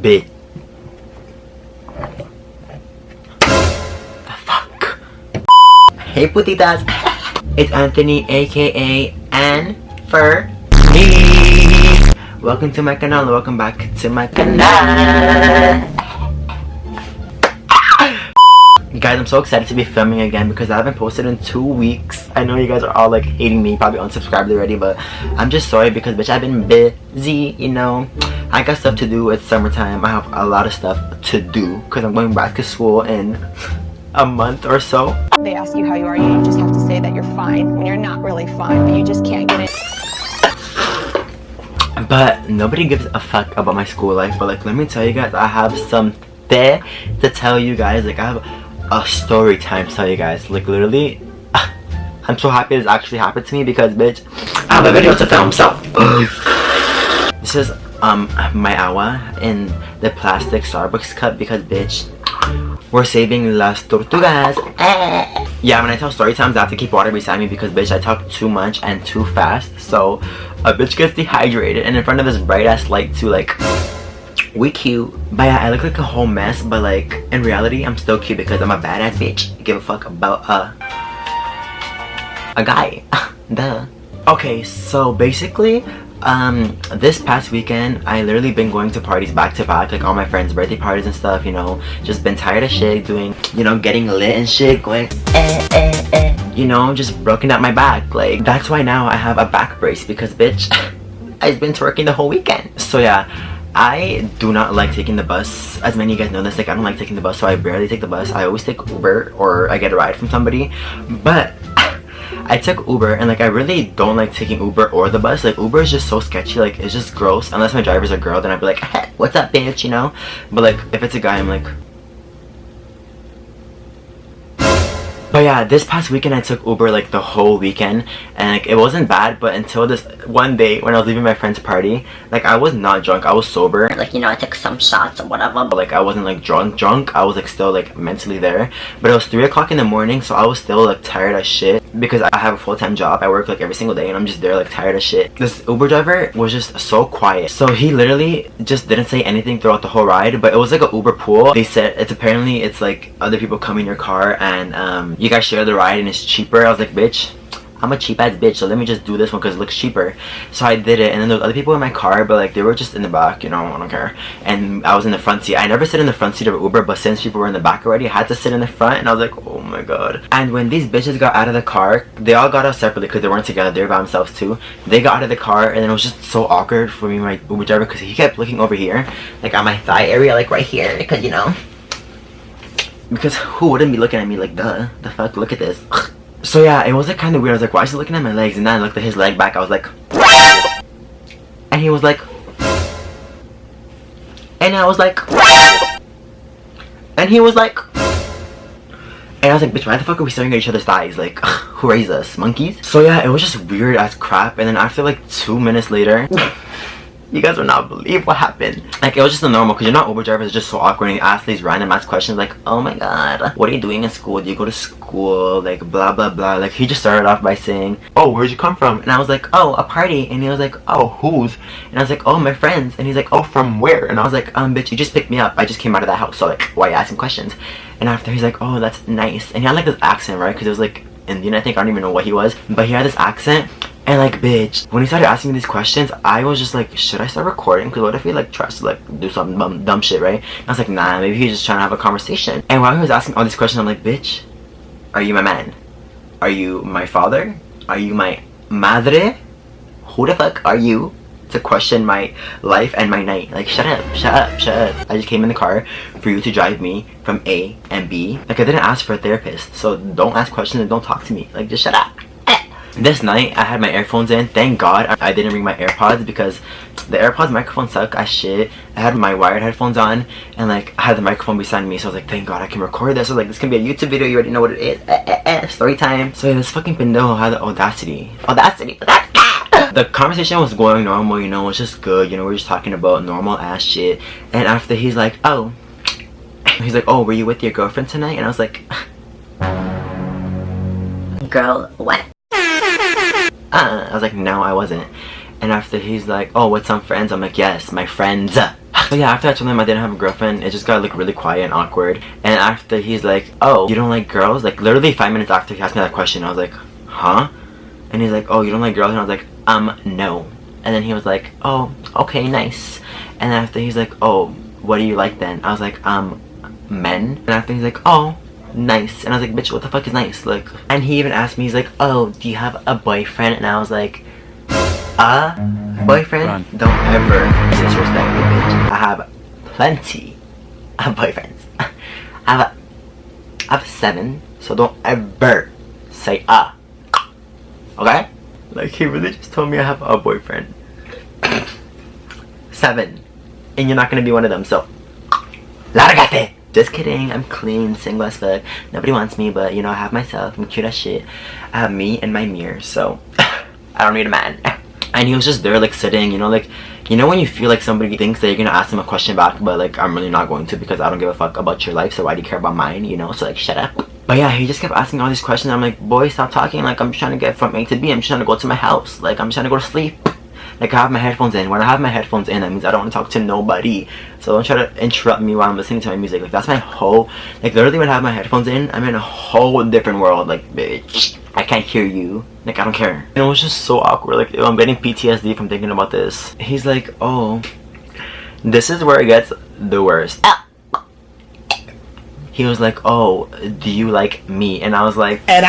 Bitch. The fuck? Hey putitas. It's Anthony, aka Ann for me. Welcome to my canal. Welcome back to my canal. Guys, I'm so excited to be filming again because I haven't posted in 2 weeks. I know you guys are all like hating me, probably unsubscribed already, but I'm just sorry because bitch, I've been busy, you know. I got stuff to do. It's summertime. I have a lot of stuff to do because I'm going back to school in a month or so. They ask you how you are, you just have to say that you're fine when you're not really fine, but you just can't get it. But nobody gives a fuck about my school life. But like, let me tell you guys, I have something to tell you guys. Like, I have a story time to tell you guys. Like, literally, I'm so happy this actually happened to me because bitch, I have a video to film. So this is my awa in the plastic Starbucks cup because bitch, we're saving las tortugas. Yeah, when I tell story times I have to keep water beside me because bitch, I talk too much and too fast, so a bitch gets dehydrated, and in front of this bright ass light too. Like, we cute, but yeah, I look like a whole mess, but like in reality I'm still cute because I'm a badass bitch. I give a fuck about a guy. Duh. Okay, so basically this past weekend I literally been going to parties back to back, like all my friends' birthday parties and stuff, you know. Just been tired of shit, doing, you know, getting lit and shit, going you know, just broken out my back. Like, that's why now I have a back brace because bitch, I've been twerking the whole weekend. So yeah, I do not like taking the bus. As many of you guys know this, like I don't like taking the bus, so I barely take the bus. I always take Uber or I get a ride from somebody. But I took Uber and like I really don't like taking Uber or the bus. Like, Uber is just so sketchy, like it's just gross. Unless my driver's a girl, then I'd be like, hey, what's up bitch, you know. But like if it's a guy, I'm like. But yeah, this past weekend I took Uber like the whole weekend, and like it wasn't bad, but until this one day when I was leaving my friend's party, like I was not drunk, I was sober. Like, you know, I took some shots or whatever, but like I wasn't like drunk. I was like still like mentally there. But it was 3 o'clock in the morning, so I was still like tired as shit because I have a full-time job. I work like every single day and I'm just there like tired as shit. This Uber driver was just so quiet. So he literally just didn't say anything throughout the whole ride, but it was like an Uber pool. They said it's like other people come in your car and you guys share the ride and it's cheaper. I was like, bitch, I'm a cheap ass bitch, so let me just do this one because it looks cheaper. So I did it, and then there was other people in my car, but like they were just in the back, you know, I don't care. And I was in the front seat. I never sit in the front seat of Uber, but since people were in the back already, I had to sit in the front, and I was like, oh my god. And when these bitches got out of the car, they all got out separately because they weren't together, they were by themselves too. They got out of the car, and it was just so awkward for me and my Uber driver because he kept looking over here, like on my thigh area, like right here, because you know. Because who wouldn't be looking at me like, duh, the fuck, look at this. So yeah, it was like kind of weird. I was like, why is he looking at my legs? And then I looked at his leg back. I was like, and he was like, and I was like, and he was like, and I was like, bitch, why the fuck are we staring at each other's thighs? Like, who raised us? Monkeys? So yeah, it was just weird as crap. And then after like 2 minutes later, you guys will not believe what happened. Like, it was just a normal, because you're not Uber drivers, it's just so awkward, and you ask these random ass questions like, oh my god, what are you doing in school? Do you go to school? Like, blah blah blah. Like, he just started off by saying, oh, where'd you come from? And I was like, oh, a party. And he was like, oh, whose? And I was like, oh, my friends. And he's like, oh, from where? And I was like, bitch, you just picked me up, I just came out of that house, so like, why are you asking questions? And after, he's like, oh, that's nice. And he had like this accent, right? Because it was like Indian, I think. I don't even know what he was, but he had this accent. And like, bitch, when he started asking me these questions, I was just like, should I start recording? Because what if he like tries to like do some dumb shit, right? And I was like, nah, maybe he's just trying to have a conversation. And while he was asking all these questions, I'm like, bitch, are you my man? Are you my father? Are you my madre? Who the fuck are you to question my life and my night? Like, shut up, shut up, shut up. I just came in the car for you to drive me from A and B. Like, I didn't ask for a therapist, so don't ask questions and don't talk to me. Like, just shut up. This night, I had my earphones in. Thank God I didn't bring my AirPods because the AirPods microphone suck as shit. I had my wired headphones on and like I had the microphone beside me, so I was like, thank God I can record this. So like, this can be a YouTube video. You already know what it is. Story time. So yeah, this fucking pendejo had the audacity. The conversation was going normal, you know, it was just good. You know, we were just talking about normal ass shit. And after, he's like, oh, were you with your girlfriend tonight? And I was like, girl, what? I was like, no, I wasn't. And after he's like, oh, with some friends? I'm like, yes, my friends. So yeah, after I told him I didn't have a girlfriend, it just got like really quiet and awkward. And after he's like, oh, you don't like girls? Like literally 5 minutes after he asked me that question, I was like, huh? And he's like, oh, you don't like girls? And I was like, no. And then he was like, oh, okay, nice. And after he's like, oh, what do you like then? I was like, men. And after he's like, oh, nice. And I was like, bitch, what the fuck is nice? Like, and he even asked me, he's like, oh, do you have a boyfriend? And I was like, boyfriend? Run. Don't ever disrespect me, bitch. I have plenty of boyfriends. I have 7, so don't ever say okay? Like, he really just told me I have a boyfriend. 7, and you're not gonna be one of them, so largate. Just kidding, I'm clean, single as fuck. Nobody wants me, but you know, I have myself. I'm cute as shit. I have me and my mirror, so I don't need a man. And he was just there, like, sitting, you know, like, you know when you feel like somebody thinks that you're gonna ask them a question back, but like, I'm really not going to, because I don't give a fuck about your life, so why do you care about mine, you know? So like, shut up. But yeah, he just kept asking all these questions. I'm like, boy, stop talking. Like, I'm trying to get from A to B. I'm just trying to go to my house. Like, I'm trying to go to sleep. Like, I have my headphones in. When I have my headphones in, that means I don't want to talk to nobody. So don't try to interrupt me while I'm listening to my music. Like, that's my whole, like, literally when I have my headphones in, I'm in a whole different world. Like, bitch, I can't hear you. Like, I don't care. And it was just so awkward. Like, I'm getting PTSD from thinking about this. He's like, oh, this is where it gets the worst. He was like, oh, do you like me? And I was like, and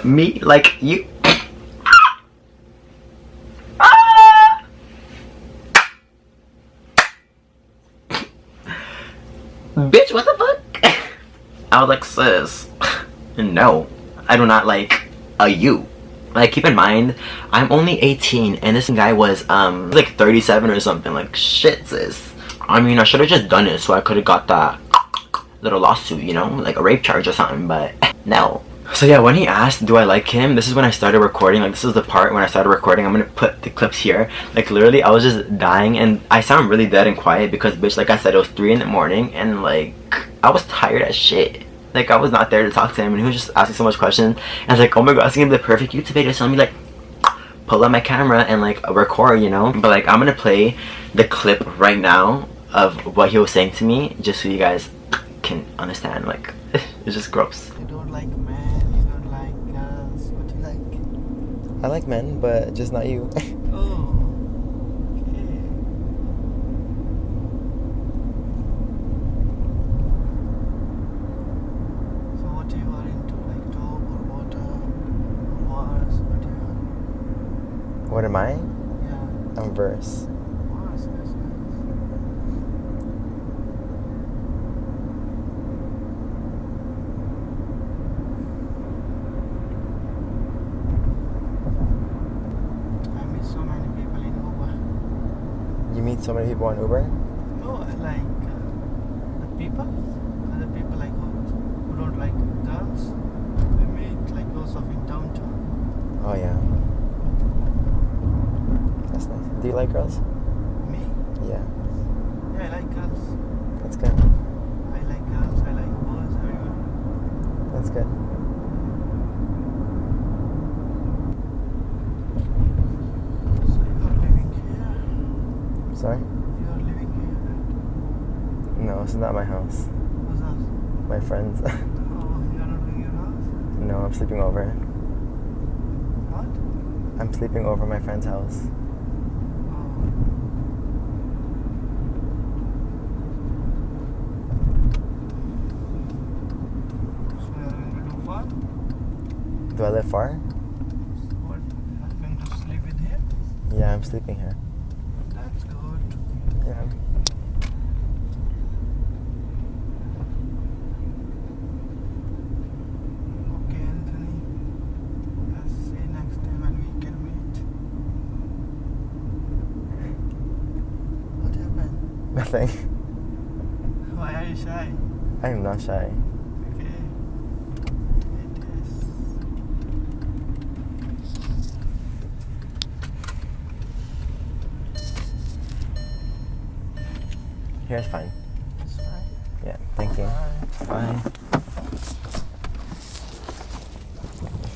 me like you? Bitch, what the fuck? I was like, sis, no, I do not like you. Like, keep in mind, I'm only 18 and this guy was like 37 or something. Like, shit, sis. I mean, I should have just done it so I could have got that little lawsuit, you know, like a rape charge or something, but no. So yeah, when he asked, do I like him, this is when I started recording. Like, this is the part when I started recording. I'm gonna put the clips here. Like, literally, I was just dying, and I sound really dead and quiet because, bitch, like I said, it was 3 in the morning, and like, I was tired as shit. Like, I was not there to talk to him, and he was just asking so much questions. And I was like, oh my god, it's gonna be the perfect YouTube video. So let me, like, pull out my camera and, like, record, you know? But, like, I'm gonna play the clip right now of what he was saying to me, just so you guys can understand. Like, it's just gross. You don't like men, you don't like girls. What do you like? I like men, but just not you. Oh, okay. So what you are into, like top or bottom or Mars? What you are? What am I? Yeah, I'm verse. Mars. That's nice. I meet so many people in Uber. You meet so many people on Uber? No, like the people, other people like who don't like girls. We meet like lots of in downtown. Oh yeah. That's nice. Do you like girls? Me? Yeah. Yeah, I like girls. That's good. I like girls. I like boys. Everyone. That's good. So you are living here. Sorry? You are living here. No, this is not my house. Who's that? My friends. Oh, you are not living in your house. No, I'm sleeping over. What? I'm sleeping over my friend's house. So you are going to do far? Do I live far? What? You are going to sleep in here? Yeah, I'm sleeping here. That's good. Yeah. Okay, Anthony. Let's see next time when we can meet. What happened? Nothing. Why are you shy? I am not shy. Okay. It is. Here's fine. It's fine. Yeah, thank you. Bye. Bye.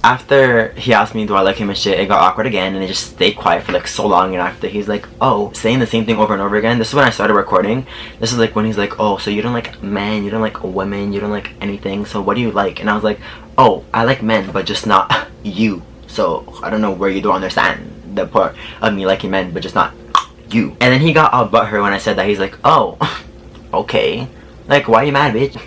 after he asked me do I like him and shit, it got awkward again, and it just stayed quiet for like so long. And after he's like, oh, saying the same thing over and over again. This is when I started recording. This is like when he's like, oh, so you don't like men, you don't like women, you don't like anything, so what do you like? And I was like, oh, I like men, but just not you. So I don't know where you don't understand the part of me liking men, but just not you. And then he got all butthurt when I said that. He's like, oh, okay, like why are you mad, bitch?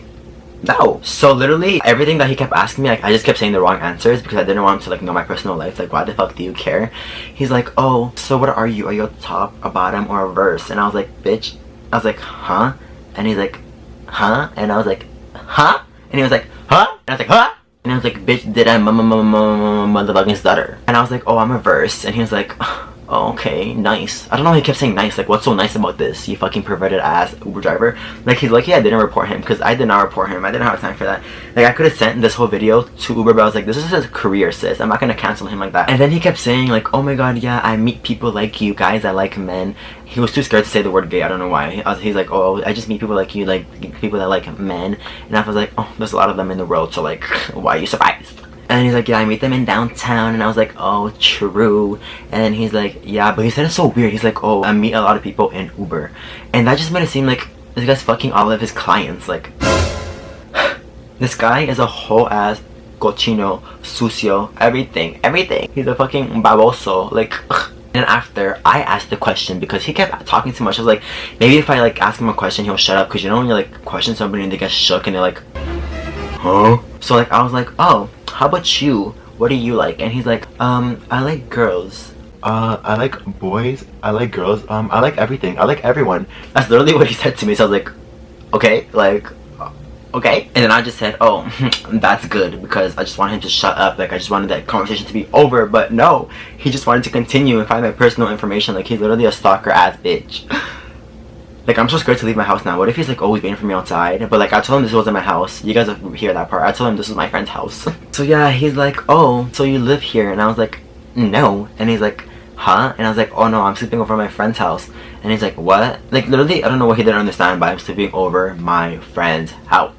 No. So literally everything that he kept asking me, like I just kept saying the wrong answers because I didn't want him to like know my personal life. Like, why the fuck do you care? He's like, oh, so what are you? Are you a top, a bottom, or a verse? And I was like, bitch. I was like, huh? And he's like, huh? And I was like, huh? And he was like, huh? And I was like, huh? And I was like, bitch, did I motherfucking stutter? And I was like, oh, I'm a verse. And he was like, oh, okay, nice. I don't know why he kept saying nice. Like, what's so nice about this, you fucking perverted ass Uber driver? Like, he's lucky I didn't report him, because I did not report him. I didn't have time for that. Like, I could have sent this whole video to Uber, but I was like, this is his career, sis. I'm not gonna cancel him like that. And then he kept saying like, oh my god, yeah, I meet people like you guys. I like men. He was too scared to say the word gay. I don't know why. He's like, oh, I just meet people like you, like people that like men. And I was like, oh, there's a lot of them in the world, so like, why are you surprised? And he's like, yeah, I meet them in downtown. And I was like, oh, true. And then he's like, yeah, but he said it so weird. He's like, oh, I meet a lot of people in Uber. And that just made it seem like this guy's fucking all of his clients. Like, this guy is a whole ass cochino, sucio, everything. He's a fucking baboso. Like, and after I asked the question, because he kept talking too much, I was like, maybe if I like ask him a question, he'll shut up. Because you know when you like question somebody and they get shook and they're like, huh? So like I was like, oh, how about you? What do you like? And he's like, I like girls. I like boys. I like girls. I like everything. I like everyone. That's literally what he said to me. So I was like, okay, like, okay. And then I just said, oh, that's good, because I just wanted him to shut up. Like, I just wanted that conversation to be over. But no, he just wanted to continue and find my personal information. Like, he's literally a stalker ass bitch. Like, I'm so scared to leave my house now. What if he's like always waiting for me outside? But like, I told him this wasn't my house. You guys hear that part. I told him this was my friend's house. So yeah, he's like, oh, so you live here? And I was like, no. And he's like, huh? And I was like, oh no, I'm sleeping over my friend's house. And he's like, what? Like, literally, I don't know what he didn't understand, but I'm sleeping over my friend's house.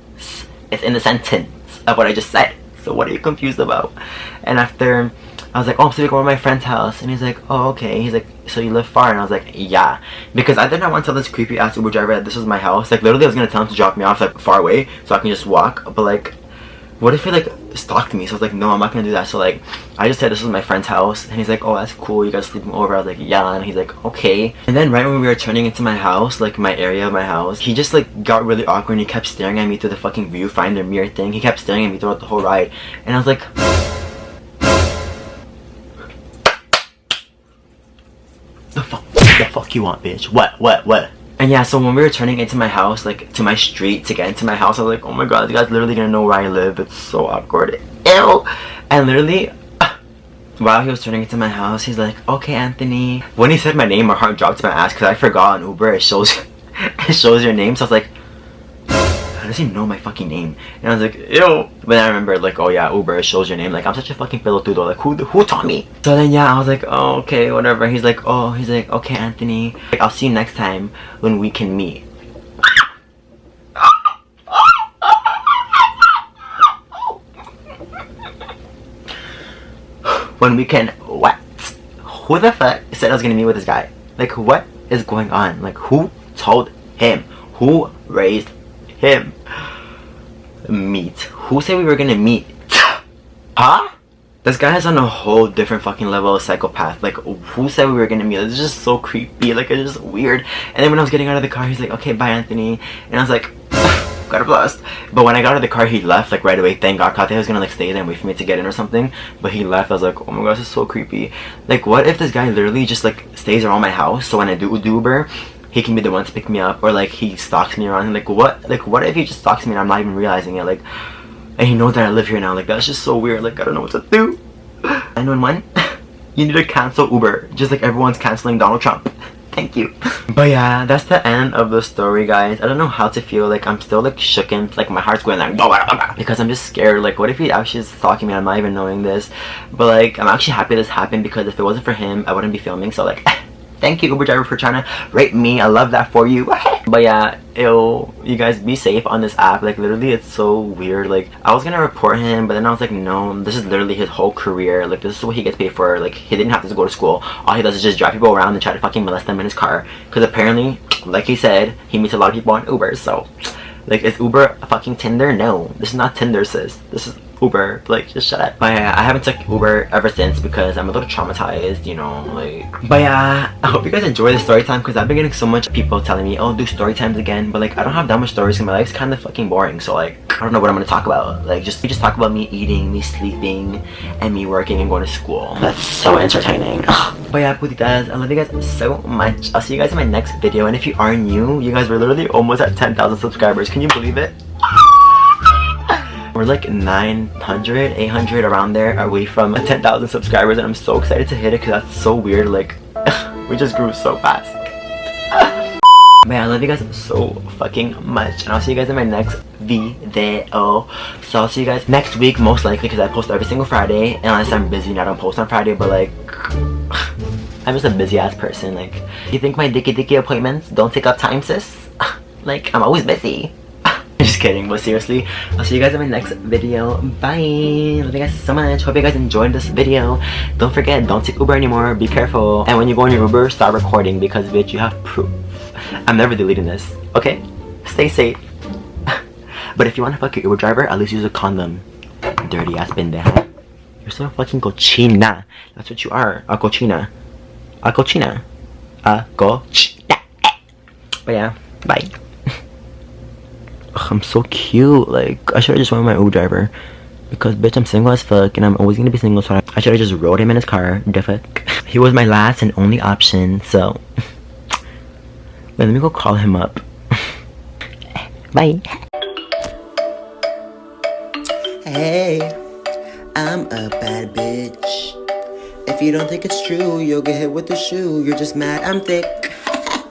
It's in the sentence of what I just said. So what are you confused about? And after I was like, oh, I'm sleeping over my friend's house. And he's like, oh, okay. He's like, so you live far? And I was like, yeah. Because I did not want to tell this creepy ass Uber driver that this was my house. Like, literally I was going to tell him to drop me off like far away so I can just walk. But like, what if he like stalked me? So I was like, no, I'm not going to do that. So like, I just said this was my friend's house. And he's like, oh, that's cool. You guys are sleeping over? I was like, yeah. And he's like, okay. And then right when we were turning into my house, like my area of my house, he just like got really awkward and he kept staring at me through the fucking viewfinder mirror thing. He kept staring at me throughout the whole ride. And I was like, the fuck you want, bitch? What? And yeah, so when we were turning into my house, like to my street to get into my house, I was like, oh my god, you guys literally didn't know where I live. It's so awkward. Ew. And literally, while he was turning into my house, he's like, okay, Anthony. When he said my name, my heart dropped to my ass because I forgot on Uber it shows your name. So I was like, how does he know my fucking name? And I was like, ew. But then I remember like, oh yeah, Uber, it shows your name. Like, I'm such a fucking pelotudo. Like, who taught me? So then yeah, I was like, oh, okay, whatever. He's like, okay, Anthony, like, I'll see you next time when we can meet. When we can what? Who the fuck said I was gonna meet with this guy? Like, what is going on? Like, who told him? Who raised him? Meet. Who said we were gonna meet? Huh? This guy is on a whole different fucking level of psychopath. Like, who said we were gonna meet? It's just so creepy. Like, it's just weird. And then when I was getting out of the car, he's like, okay, bye, Anthony. And I was like, got blessed. But when I got out of the car, he left like right away. Thank God. I thought he was gonna like stay there and wait for me to get in or something. But he left. I was like, oh my gosh, this is so creepy. Like, what if this guy literally just like stays around my house, so when I do Uber, he can be the one to pick me up, or like he stalks me around? Like, what if he just stalks me and I'm not even realizing it? Like, and he knows that I live here now. Like, that's just so weird. Like, I don't know what to do. 911, you need to cancel Uber, just like everyone's canceling Donald Trump. Thank you. But yeah, that's the end of the story, guys. I don't know how to feel. Like, I'm still like shooken. Like, my heart's going like blah, blah, blah, blah, because I'm just scared. Like, what if he actually is stalking me and I'm not even knowing this? But like, I'm actually happy this happened, because if it wasn't for him, I wouldn't be filming. So like, Thank you, Uber driver, for trying to rate me. I love that for you. But yeah, ew, you guys be safe on this app. Like literally, it's so weird. Like I was gonna report him, but then I was like, no, this is literally his whole career. Like this is what he gets paid for. Like he didn't have to go to school. All he does is just drive people around and try to fucking molest them in his car. Because apparently, like he said, he meets a lot of people on Uber. So like, is Uber a fucking Tinder? No, this is not Tinder, sis. This is Uber. Like, just shut up. But yeah, I haven't took Uber ever since because I'm a little traumatized, you know, like. But yeah, I hope you guys enjoy the story time because I've been getting so much people telling me, oh, do story times again. But like, I don't have that much stories and my life's kind of fucking boring. So like, I don't know what I'm gonna talk about. Like, just talk about me eating, me sleeping, and me working and going to school. That's so entertaining. But yeah, putitas, I love you guys so much. I'll see you guys in my next video. And if you are new, you guys were literally almost at 10,000 subscribers. Can you believe it? We're like 900, 800 around there away from 10,000 subscribers, and I'm so excited to hit it because that's so weird. Like, we just grew so fast. But yeah, I love you guys so fucking much, and I'll see you guys in my next video. So I'll see you guys next week, most likely, because I post every single Friday, unless I'm busy and I don't post on Friday. But like, I'm just a busy ass person. Like, you think my dicky appointments don't take up time, sis? Like, I'm always busy. Just kidding, but seriously, I'll see you guys in my next video. Bye. Love you guys so much. Hope you guys enjoyed this video. Don't forget, don't take Uber anymore. Be careful. And when you go on your Uber, start recording because bitch, you have proof. I'm never deleting this. Okay? Stay safe. But if you want to fuck your Uber driver, at least use a condom. Dirty ass pendeja. You're so fucking cochina. That's what you are. A cochina. A cochina. A cochina. But yeah, bye. Ugh, I'm so cute. Like, I should have just went with my Uber driver. Because, bitch, I'm single as fuck. And I'm always gonna be single. So I should have just rode him in his car. The fuck. He was my last and only option. So. Wait, let me go call him up. Bye. Hey, I'm a bad bitch. If you don't think it's true, you'll get hit with the shoe. You're just mad I'm thick.